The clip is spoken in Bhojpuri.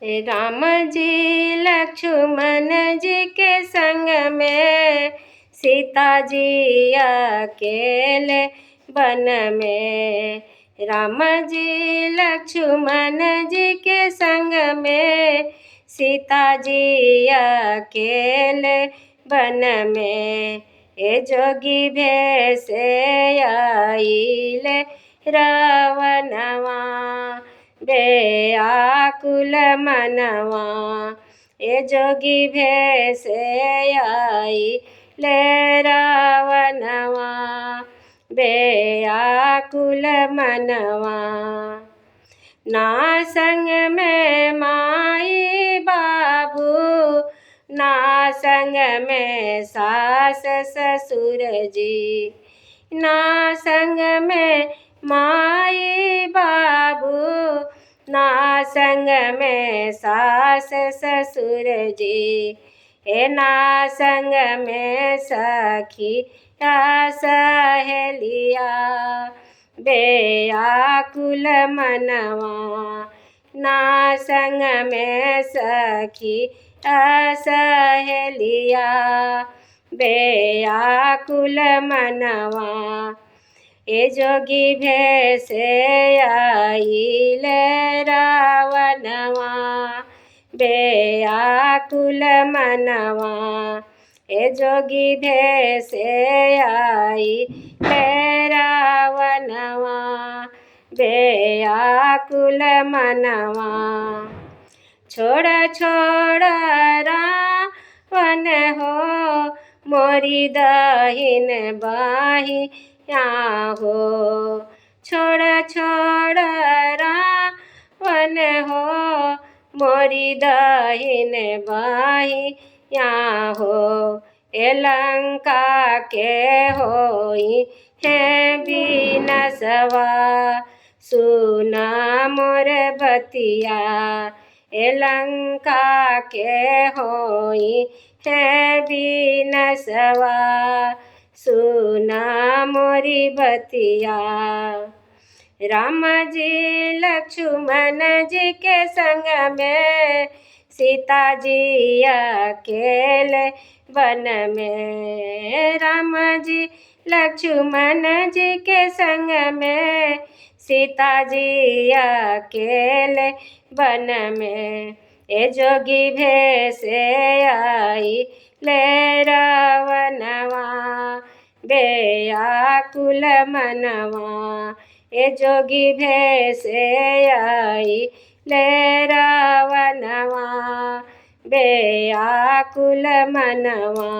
राम जी लक्ष्मण जी के संग में, सीता जी अकेले वन में। राम जी लक्ष्मण जी के संग में, सीता जी अकेले वन में। ए जोगी भेष आइले रावणवा, व्याकुल मनवा। ए जोगी भेष आइले रावणवा, व्याकुल मनवा। ना संग में माई बाबू, ना संग में सास ससुर जी। ना संग में माई बाबू, ना संग में सास ससुर जी। ए ना संग में सखिया सहेलिया, व्याकुल मनवा। ना संग में सखिया सहेलिया, व्याकुल मनवा। ए जोगी भेष आइले रावणवा, व्याकुल मनवा। ए जोगी भेष आइले रावणवा, व्याकुल मनवा। छोड़ छोड़ रावण हो, मोरी दहिन बाहिया हो। छोड़ छोड़ रावण हो, मोरी दहिन बाहिया हो। ए लंका के होई है बिनसवा, सुना मोर बतिया। ए लंका के होई है बिनसवा, सुना मोरी बतिया। राम जी लक्ष्मण जी के संग में, सीता जी अकेले वन में। राम जी लक्ष्मण जी के संग में, सीता जी अकेले वन में। ए जोगी भेष आइले रावणवा, व्याकुल मनवा। ए जोगी भेष आइले रावणवा, व्याकुल मनवा।